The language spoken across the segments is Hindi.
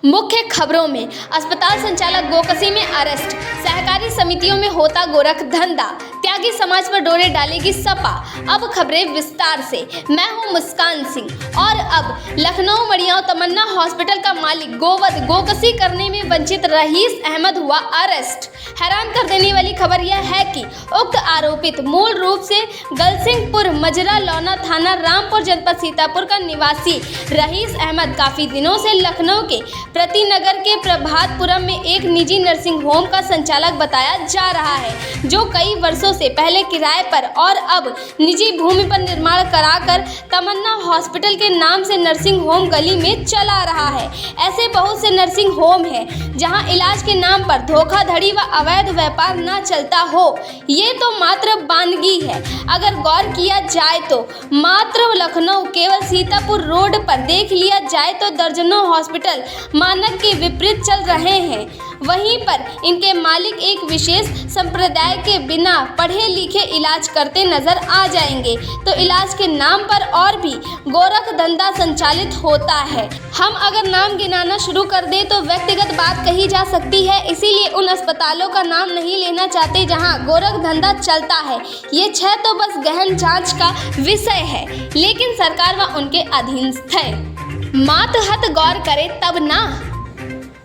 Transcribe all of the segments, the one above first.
मुख्य खबरों में अस्पताल संचालक गोकसी में अरेस्ट, सहकारी समितियों में होता गोरख धंधा, त्यागी समाज पर डोरे डालेगी सपा। अब खबरें विस्तार से। मैं हूं मुस्कान सिंह और अब लखनऊ मड़ियाव तमन्ना हॉस्पिटल का मालिक गोवध गोकसी करने में वंचित रईस अहमद हुआ अरेस्ट। हैरान कर देने वाली खबर यह है कि उक्त आरोपित मूल रूप से गलसिंहपुर मजरा लौना थाना रामपुर जनपद सीतापुर का निवासी रईस अहमद काफी दिनों से लखनऊ के प्रतिनगर के प्रभातपुरम में एक निजी नर्सिंग होम का संचालक बताया जा रहा है, जो कई वर्षों से पहले किराए पर और अब निजी भूमि पर निर्माण कराकर तमन्ना हॉस्पिटल के नाम से नर्सिंग होम गली में चला रहा है। ऐसे बहुत से नर्सिंग होम हैं जहां इलाज के नाम पर धोखाधड़ी व अवैध व्यापार न चलता हो। ये तो मात्र बानगी है। अगर गौर किया जाए तो मात्र लखनऊ केवल सीतापुर रोड पर देख लिया जाए तो दर्जनों हॉस्पिटल मानक के विपरीत चल रहे हैं। वहीं पर इनके मालिक एक विशेष संप्रदाय के बिना पढ़े लिखे इलाज करते नजर आ जाएंगे, तो इलाज के नाम पर और भी गोरख धंधा संचालित होता है। हम अगर नाम गिनाना शुरू कर दें तो व्यक्तिगत बात कही जा सकती है, इसीलिए उन अस्पतालों का नाम नहीं लेना चाहते जहां गोरख धंधा चलता है। ये 6 तो बस गहन जांच का विषय है, लेकिन सरकार व उनके अधीनस्थ है। मातहत गौर करे तब ना।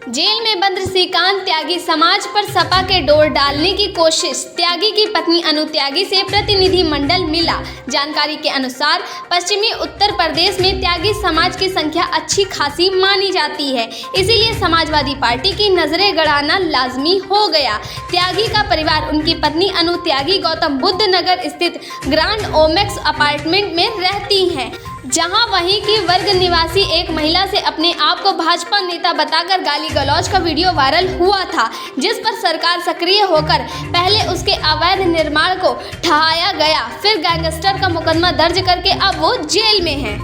जेल में बंद श्रीकांत त्यागी समाज पर सपा के डोर डालने की कोशिश। त्यागी की पत्नी अनु त्यागी से प्रतिनिधि मंडल मिला। जानकारी के अनुसार पश्चिमी उत्तर प्रदेश में त्यागी समाज की संख्या अच्छी खासी मानी जाती है, इसीलिए समाजवादी पार्टी की नजरें गड़ाना लाजमी हो गया। त्यागी का परिवार उनकी पत्नी अनु त्यागी गौतम बुद्ध नगर स्थित ग्रांड ओमेक्स अपार्टमेंट में रहती हैं, जहां वहीं की वर्ग निवासी एक महिला से अपने आप को भाजपा नेता बताकर गाली गलौज का वीडियो वायरल हुआ था, जिस पर सरकार सक्रिय होकर पहले उसके अवैध निर्माण को ठहाया गया, फिर गैंगस्टर का मुकदमा दर्ज करके अब वो जेल में है।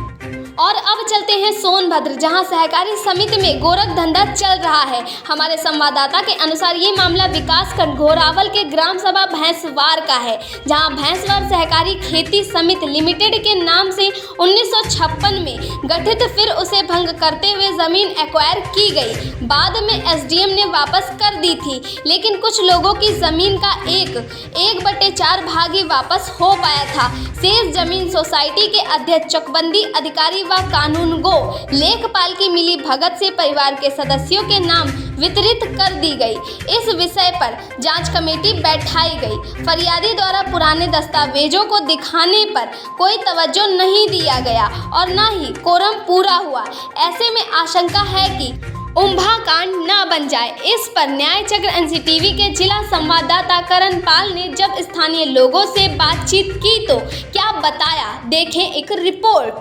और अब चलते हैं सोनभद्र, जहां सहकारी समिति में गोरख धंधा चल रहा है। हमारे संवाददाता के अनुसार ये मामला विकासखंड घोरावल के ग्राम सभा भैंसवार का है, जहां भैंसवार सहकारी खेती समिति लिमिटेड के नाम से 1956 में गठित, फिर उसे भंग करते हुए जमीन एक्वायर की गई। बाद में एसडीएम ने वापस कर दी थी, लेकिन कुछ लोगों की जमीन का 1/4 भाग ही वापस हो पाया था। शेष जमीन सोसाइटी के अध्यक्ष, चकबंदी अधिकारी व कानूनगो लेखपाल की मिली भगत से परिवार के सदस्यों के नाम वितरित कर दी गई। इस विषय पर जांच कमेटी बैठाई गई। फरियादी द्वारा पुराने दस्तावेजों को दिखाने पर कोई तवज्जो नहीं दिया गया और न ही कोरम पूरा हुआ। ऐसे में आशंका है कि उम्भा कांड न बन जाए। इस पर न्याय चक्र एनसीटीवी के जिला संवाददाता करण पाल ने जब स्थानीय लोगों से बातचीत की तो क्या बताया, देखें एक रिपोर्ट।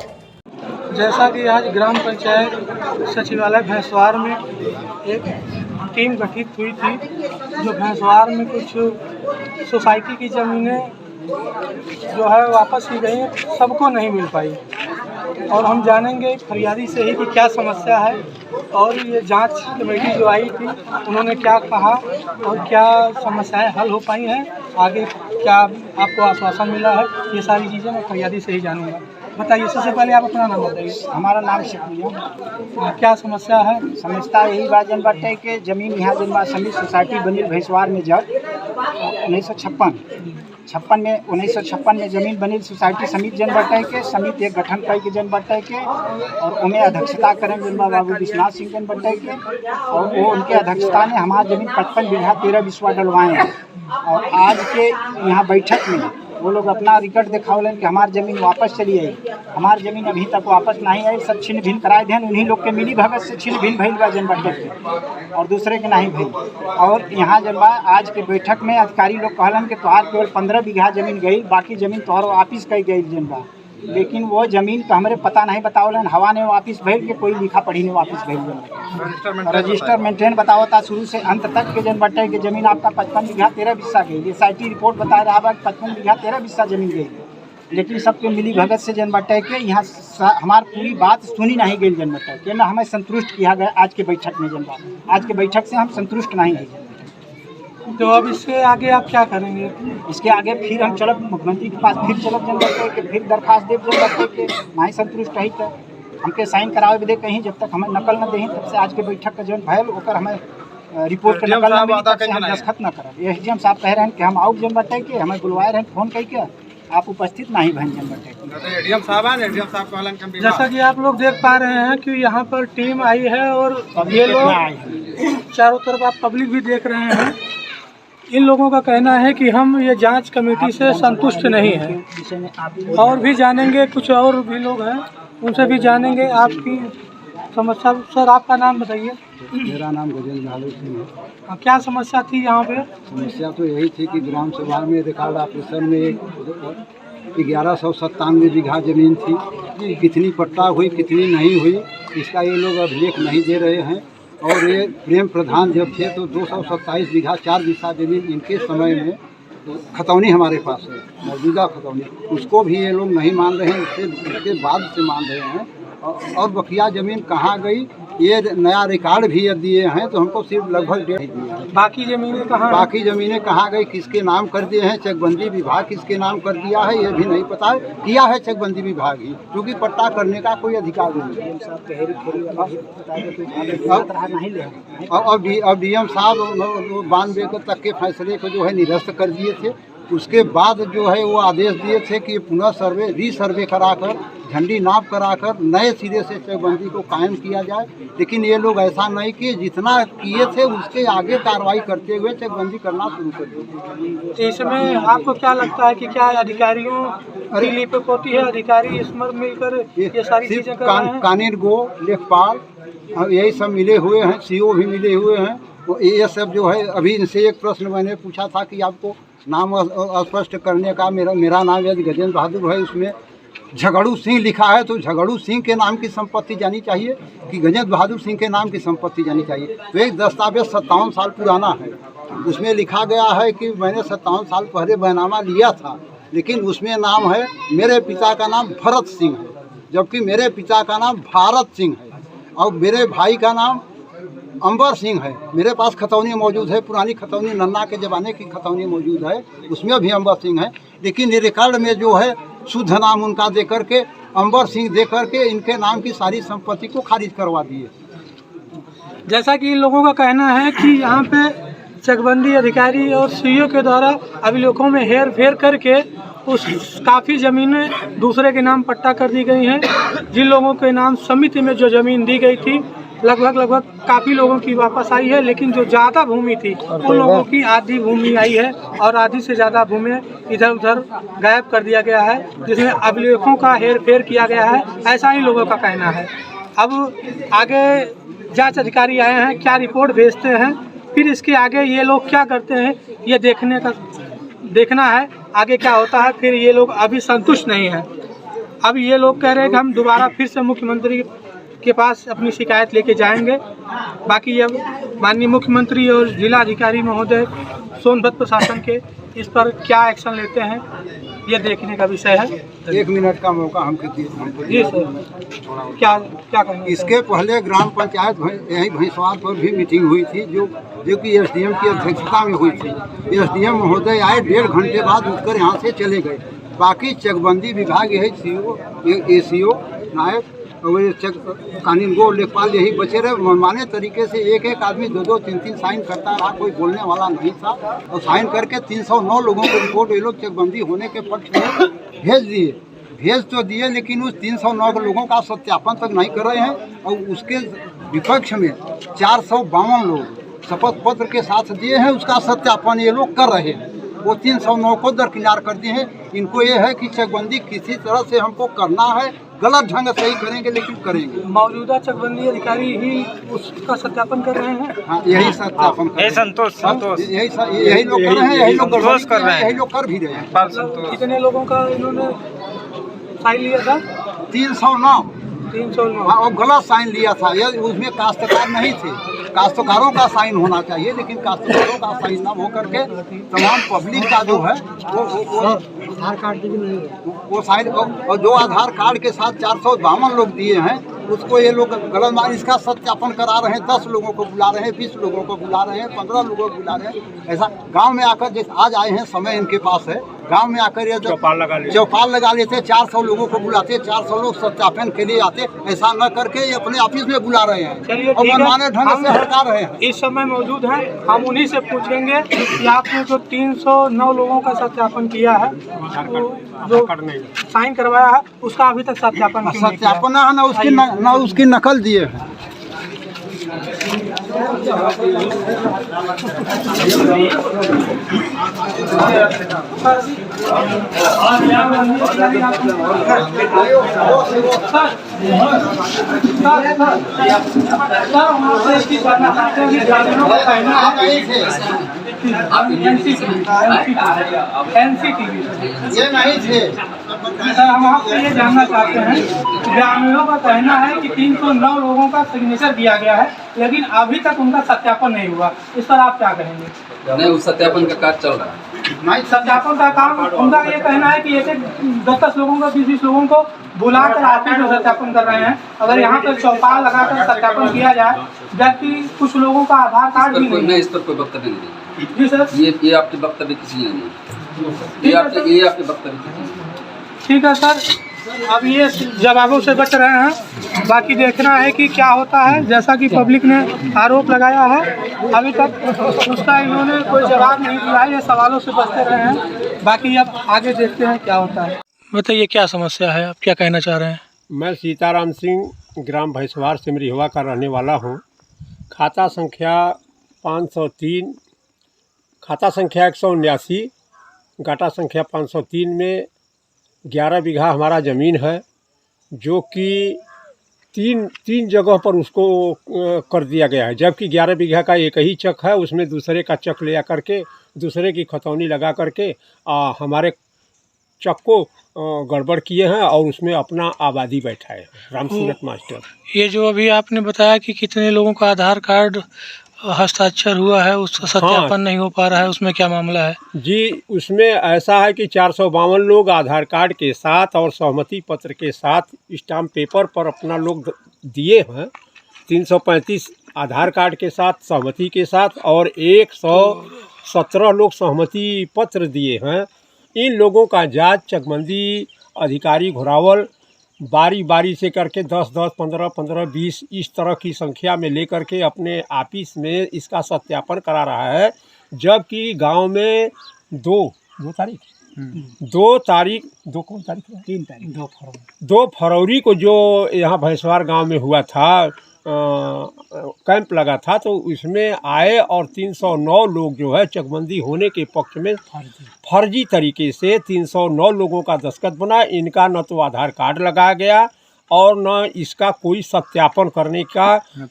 जैसा कि आज ग्राम पंचायत सचिवालय भैंसवार में एक टीम गठित हुई थी, जो भैंसवार में कुछ सोसाइटी की ज़मीनें जो है वापस की गई, सबको नहीं मिल पाई। और हम जानेंगे फरियादी से ही कि क्या समस्या है और ये जांच कमेटी जो आई थी उन्होंने क्या कहा और क्या समस्याएं हल हो पाई हैं, आगे क्या आपको आश्वासन मिला है, ये सारी चीज़ें मैं फरियादी से ही जानूँगा। बताइए, सबसे पहले आप अपना नाम बताइए। हमारा नाम शेखुया। क्या समस्या है? समस्या यही बात जन बाटे कि जमीन यहाँ जन समिति सोसाइटी बनी भैंसवार में जब 1956 में जमीन बनी सोसाइटी समिति जन बाटे के समिति एक गठन कई के जन बाटे के और उन्हें अध्यक्षता करें जन बाबू विश्वनाथ सिंह जन बाटे के, और वो उनके अध्यक्षता ने हमारी जमीन 55 बीघा 13 बिस्वा डलवाएँ हैं। और आज के यहाँ बैठक में वो लोग अपना रिकॉर्ड दिखावलन कि हमारी ज़मीन वापस चली आई। हमारी ज़मीन अभी तक वापस नहीं आई, सब छिन्न भिन्न कराए थे। उन्हीं लोग के मिली भगत से छिन्न भिन्न भइल बा जन बाटे के और दूसरे के नहीं भइल। और यहाँ जब आज के बैठक में अधिकारी लोग कहलन कि तोहार केवल 15 बीघा ज़मीन गई, बाकी ज़मीन तोहर वापिस कई गई जन बा, लेकिन वो ज़मीन का हमरे पता नहीं बतावलन। हवा ने वापिस भइल के कोई लिखा पढ़ी ने वापिस भइल जन रजिस्टर मेंटेन बतावता शुरू से अंत तक के जन बाटे के ज़मीन आपका 55 बीघा 13 बिस्सा गई। एसआईटी रिपोर्ट बता रहा है 55 बीघा 13 बिस्सा ज़मीन गई, लेकिन सबके मिली भगत से जन बाटे के यहाँ हमारी पूरी बात सुनी नहीं गई जन बाटे के, न हमें संतुष्ट किया गया। आज के बैठक में जन बात, आज के बैठक से हम संतुष्ट नहीं हैं। तो अब इसके आगे आप क्या करेंगे? इसके आगे फिर हम चलब मुख्यमंत्री के पास, फिर चलब जन बाटे के, फिर दरखास्त देव जन बाटे के नहीं संतुष्ट रही तो हमके साइन करावे बदे कहीं जब तक हमें नकल न देही तब से आज के बैठक का जौन भयल ओकर हमें रिपोर्ट के नकल न मिली तब से हम दस्तखत न करब। एसडीएम साहब कह रहे हैं कि हम आउट जन बटे के हमें बुलवाए रहे फोन करके आप उपस्थित नहीं भन जन बटे। एडीएम साहब है, एडीएम साहब कहलन कि हम जैसा कि आप लोग देख पा रहे हैं कि यहाँ पर टीम आई है और ये लोग चारों तरफ आप पब्लिक भी देख रहे हैं। इन लोगों का कहना है कि हम ये जांच कमेटी से संतुष्ट नहीं हैं। और भी जानेंगे, कुछ और भी लोग हैं उनसे भी जानेंगे आपकी समस्या। सर आपका नाम बताइए। मेरा नाम गजेंद्र बहादुर सिंह है। क्या समस्या थी यहाँ पे? समस्या तो यही थी कि ग्राम सभा में रिकॉर्ड ऑफिसर में 1197 बीघा जमीन थी, कितनी पट्टा हुई कितनी नहीं हुई इसका ये लोग अभिलेख नहीं दे रहे हैं। और ये प्रेम प्रधान जब थे तो 227 बीघा 4 दिशा जमीन इनके समय में खतौनी हमारे पास है, मौजूदा खतौनी, उसको भी ये लोग नहीं मान रहे हैं, उसके बाद से मान रहे हैं। और बकिया ज़मीन कहाँ गई ये नया रिकॉर्ड भी दिए हैं तो हमको सिर्फ लगभग 1.5 दिए हैं। बाकी ज़मीनें कहाँ? बाकी ज़मीनें कहाँ गई, किसके नाम कर दिए हैं, चकबंदी विभाग किसके नाम कर दिया है ये भी नहीं पता है। किया है चकबंदी विभाग ही, क्योंकि पट्टा करने का कोई अधिकार नहीं है। अब डीएम साहब 92 तक के फैसले को जो है निरस्त कर दिए थे। उसके बाद जो है वो आदेश दिए थे कि पुनः सर्वे रीसर्वे कराकर झंडी नाप कराकर नए सिरे से चकबंदी को कायम किया जाए। लेकिन ये लोग ऐसा नहीं किए, जितना किए थे उसके आगे कार्रवाई करते हुए चकबंदी करना शुरू कर दिए। इसमें आपको क्या लगता है कि क्या अधिकारियों की लिपिकोटी है, अधिकारी इसमें मिलकर ये सारी चीजें कर रहे हैं? कानून गो लेखपाल यही सब मिले हुए हैं, सीओ भी मिले हुए हैं। तो ये सब जो है अभी इनसे एक प्रश्न मैंने पूछा था कि आपको नाम स्पष्ट करने का। मेरा नाम यदि गजेंद्र बहादुर है, उसमें झगड़ू सिंह लिखा है तो झगड़ू सिंह के नाम की संपत्ति जानी चाहिए कि गजेंद्र बहादुर सिंह के नाम की संपत्ति जानी चाहिए। तो एक दस्तावेज 57 साल पुराना है, उसमें लिखा गया है कि मैंने 57 साल पहले बैनामा लिया था, लेकिन उसमें नाम है मेरे पिता का नाम भरत सिंह है, जबकि मेरे पिता का नाम भारत सिंह है और मेरे भाई का नाम अंबर सिंह है। मेरे पास खतौनी मौजूद है, पुरानी खतौनी नन्ना के ज़माने की खतौनी मौजूद है, उसमें भी अंबर सिंह है। लेकिन ये रिकॉर्ड में जो है शुद्ध नाम उनका दे करके अंबर सिंह दे करके इनके नाम की सारी संपत्ति को खारिज करवा दिए। जैसा कि इन लोगों का कहना है कि यहाँ पे चकबंदी अधिकारी और सीईओ के द्वारा अभिलेखों में हेर फेर करके उस काफ़ी ज़मीनें दूसरे के नाम पट्टा कर दी गई हैं। जिन लोगों के नाम समिति में जो ज़मीन दी गई थी लगभग काफ़ी लोगों की वापस आई है, लेकिन जो ज़्यादा भूमि थी उन लोगों की आधी भूमि आई है और आधी से ज़्यादा भूमि इधर उधर गायब कर दिया गया है, जिसमें अभिलेखों का हेर फेर किया गया है, ऐसा ही लोगों का कहना है। अब आगे जांच अधिकारी आए हैं, क्या रिपोर्ट भेजते हैं, फिर इसके आगे ये लोग क्या करते हैं ये देखना है आगे क्या होता है। फिर ये लोग अभी संतुष्ट नहीं हैं। अब ये लोग कह रहे हैं कि हम दोबारा फिर से मुख्यमंत्री के पास अपनी शिकायत लेके जाएंगे। बाकी अब माननीय मुख्यमंत्री और जिलाधिकारी महोदय सोनभद्र प्रशासन के इस पर क्या एक्शन लेते हैं ये देखने का विषय है। 1 मिनट का मौका हमको जी सर, क्या कहेंगे? इसके पहले ग्राम पंचायत यही भैंसवार पर भी मीटिंग हुई थी जो कि एसडीएम की अध्यक्षता में हुई थी। एसडीएम महोदय आए, 1.5 घंटे बाद उठकर यहाँ से चले गए। बाकी चकबंदी विभाग यही सीओ एसीओ नायक और कानून गो लेखपाल यही बचे रहे। मनमाने तरीके से एक आदमी 2-2, 3-3 साइन करता रहा, कोई बोलने वाला नहीं था। और साइन करके 309 लोगों को रिपोर्ट ये लोग चकबंदी होने के पक्ष में भेज तो दिए, लेकिन उस 309 लोगों का सत्यापन तक नहीं कर रहे हैं। और उसके विपक्ष में 452 लोग शपथ पत्र के साथ दिए हैं, उसका सत्यापन ये लोग कर रहे हैं। वो 309 को दरकिनार कर दिए हैं। इनको ये है कि चकबंदी किसी तरह से हमको करना है, गलत ढंग से ही करेंगे लेकिन करेंगे। मौजूदा चकबंदी अधिकारी ही उसका सत्यापन कर रहे हैं। हाँ, यही सत्यापन कर रहे हैं। संतोष यही लोग कर रहे हैं, यही लोग कर रहे हैं, यही लोग कर भी रहे हैं। कितने लोगों का इन्होंने साइन लिया था? 309। 309। हाँ, और गलत साइन लिया था। यह उसमें काश्तकार नहीं थे, काश्तकारों का साइन होना चाहिए, लेकिन काश्तकारों का साइन न हो करके तमाम पब्लिक का जो है वो आधार कार्ड वो साइन और जो आधार कार्ड के साथ 452 लोग दिए हैं उसको ये लोग गलत मान इसका सत्यापन करा रहे हैं। 10 लोगों को बुला रहे हैं, 20 लोगों को बुला रहे हैं, 15 लोगों को बुला रहे हैं। ऐसा गांव में आकर जैसे आज आए हैं, समय इनके पास है, गांव में आकर ये चौपाल लगा लेते, 400 लोगों को बुलाते, 400 लोग सत्यापन के लिए आते। ऐसा न करके ये अपने ऑफिस में बुला रहे हैं और मनमाने ढंग से हटा रहे हैं। इस समय मौजूद हैं, हम उन्हीं से पूछेंगे कि आपने जो 309 लोगों का सत्यापन किया है, जो साइन करवाया है, उसका अभी तक सत्यापन है ना उसकी नकल दिए हैं। ये नहीं थे सर, हम आपसे ये जानना चाहते हैं, ग्रामीणों का कहना है कि 309 लोगों का सिग्नेचर दिया गया है, लेकिन अभी तक उनका सत्यापन नहीं हुआ। इस पर आप क्या कहेंगे? नहीं, उस सत्यापन का कार्य चल रहा है। नहीं, सत्यापन का काम, उनका ये कहना है कि 10-10 लोगों को, 20-20 लोगों को बुलाकर ऑफिस में सत्यापन कर रहे हैं। अगर यहाँ पर चौपाल लगाकर सत्यापन किया जाए, जबकि कुछ लोगों का आधार कार्ड भी नहीं। मैं इस पर कोई वक्तव्य नहीं देंगे। जी सर, ये आपके वक्तव्य किसी ने नहीं, ये आपके वक्तव्य किसी ने। ठीक है सर, अब ये जवाबों से बच रहे हैं, बाकी देखना है कि क्या होता है। जैसा कि पब्लिक ने आरोप लगाया है, अभी तक उसका इन्होंने कोई जवाब नहीं दिया है, ये सवालों से बचते रहे हैं। बाकी अब आगे देखते हैं क्या होता है। बताइए क्या समस्या है, आप क्या कहना चाह रहे हैं? मैं सीताराम सिंह, ग्राम भैंसवार सिमरिहवा का रहने वाला हूँ। खाता संख्या 503, खाता संख्या 179, गाटा संख्या 503 में 11 बीघा हमारा ज़मीन है, जो कि तीन जगह पर उसको कर दिया गया है। जबकि 11 बीघा का एक ही चक है, उसमें दूसरे का चक ले आकर के, दूसरे की खतौनी लगा करके हमारे चक को गड़बड़ किए हैं और उसमें अपना आबादी बैठाए हैं, रामसूरत मास्टर। ये जो अभी आपने बताया कि कितने लोगों का आधार कार्ड हस्ताक्षर हुआ है, उसका सत्यापन नहीं हो पा रहा है, उसमें क्या मामला है? जी, उसमें ऐसा है कि 452 लोग आधार कार्ड के साथ और सहमति पत्र के साथ स्टाम्प पेपर पर अपना लोग दिए हैं। 335 आधार कार्ड के साथ, सहमति के साथ, और 117 लोग सहमति पत्र दिए हैं। इन लोगों का जांच चकबंदी अधिकारी घोरावल बारी बारी से करके 10-10, 15-15, 20 इस तरह की संख्या में लेकर के अपने ऑफिस में इसका सत्यापन करा रहा है। जबकि गांव में 2 फरवरी को जो यहाँ भैंसवार गांव में हुआ था, कैंप लगा था, तो इसमें आए और 309 लोग जो है चकबंदी होने के पक्ष में फर्जी तरीके से 309 लोगों का दस्तखत बना। इनका न तो आधार कार्ड लगाया गया और न इसका कोई सत्यापन करने का न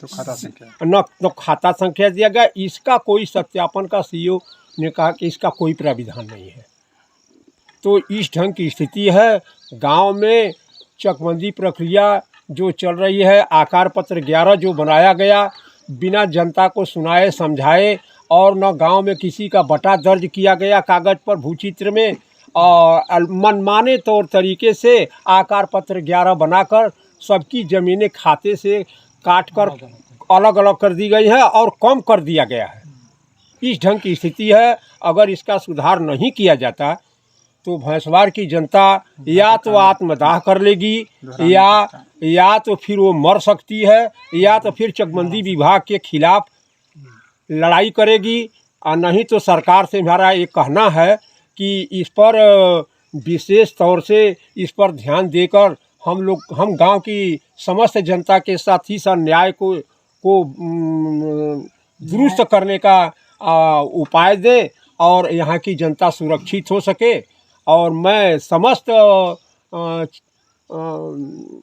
खाता संख्या दिया गया। इसका कोई सत्यापन का सीईओ ने कहा कि इसका कोई प्राविधान नहीं है। तो इस ढंग की स्थिति है गांव में। चकबंदी प्रक्रिया जो चल रही है, आकार पत्र 11 जो बनाया गया बिना जनता को सुनाए समझाए, और न गांव में किसी का बटा दर्ज किया गया कागज़ पर भूचित्र में, और मनमाने तौर तरीके से आकार पत्र 11 बनाकर सबकी ज़मीनें खाते से काट कर अलग अलग कर दी गई है और कम कर दिया गया है। इस ढंग की स्थिति है। अगर इसका सुधार नहीं किया जाता तो भैंसवार की जनता या तो आत्मदाह कर लेगी, या तो फिर वो मर सकती है, या तो फिर चकबंदी विभाग के खिलाफ लड़ाई करेगी। और नहीं तो सरकार से हमारा ये कहना है कि इस पर विशेष तौर से इस पर ध्यान देकर हम गांव की समस्त जनता के साथ ही साथ न्याय को दुरुस्त करने का उपाय दे और यहाँ की जनता सुरक्षित हो सके। और मैं समस्त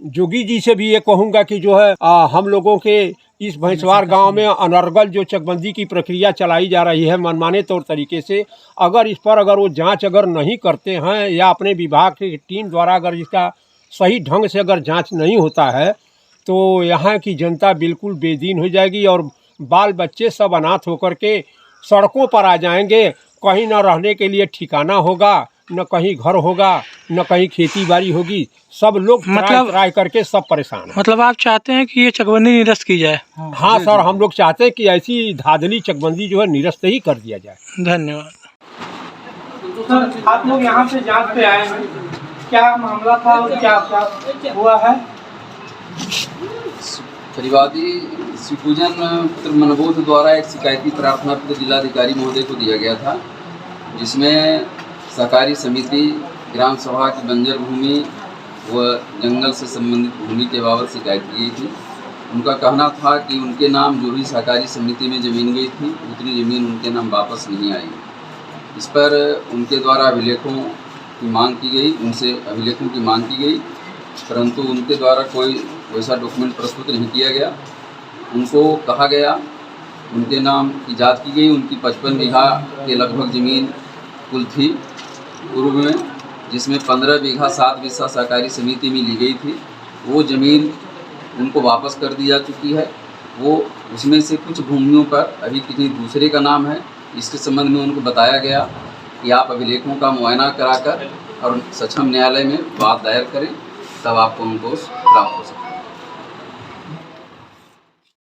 जोगी जी से भी ये कहूँगा कि जो है हम लोगों के इस भैंसवार गांव में अनर्गल जो चकबंदी की प्रक्रिया चलाई जा रही है मनमाने तौर तरीके से, अगर इस पर अगर वो जांच अगर नहीं करते हैं या अपने विभाग की टीम द्वारा अगर इसका सही ढंग से अगर जांच नहीं होता है तो यहाँ की जनता बिल्कुल बेदीन हो जाएगी और बाल बच्चे सब अनाथ होकर के सड़कों पर आ जाएंगे। कहीं न रहने के लिए ठिकाना होगा, न कहीं घर होगा, न कहीं खेती बाड़ी होगी। सब लोग ट्राई करके सब परेशान हैं। मतलब आप चाहते हैं कि ये चकबंदी निरस्त की जाए? हाँ सर, हम लोग चाहते हैं कि ऐसी धांधली चकबंदी जो है निरस्त ही कर दिया जाए। धन्यवाद। सर आप लोग यहाँ पे जांच पे आए हैं, क्या मामला था और क्या क्या हुआ है? परिवादी शिवपूजन पुत्र मनबोध द्वारा एक शिकायती प्रार्थना पत्र जिलाधिकारी महोदय को दिया गया था, जिसमें सहकारी समिति ग्राम सभा की बंजर भूमि व जंगल से संबंधित भूमि के बाबत शिकायत की गई थी। उनका कहना था कि उनके नाम जो भी सहकारी समिति में ज़मीन गई थी उतनी ज़मीन उनके नाम वापस नहीं आई। इस पर उनके द्वारा अभिलेखों की मांग की गई, उनसे अभिलेखों की मांग की गई, परंतु उनके द्वारा कोई वैसा डॉक्यूमेंट प्रस्तुत नहीं किया गया। उनको कहा गया, उनके नाम की जांच की गई, उनकी 55 बीघा के लगभग ज़मीन कुल थी पूर्व में, जिसमें 15 बीघा 7 बिस्सा सहकारी समिति में ली गई थी। वो ज़मीन उनको वापस कर दी जा चुकी है। वो उसमें से कुछ भूमियों पर अभी किसी दूसरे का नाम है। इसके संबंध में उनको बताया गया कि आप अभिलेखों का मुआयना कराकर और सक्षम न्यायालय में बात दायर करें, तब आपको उनको प्राप्त हो सकता है।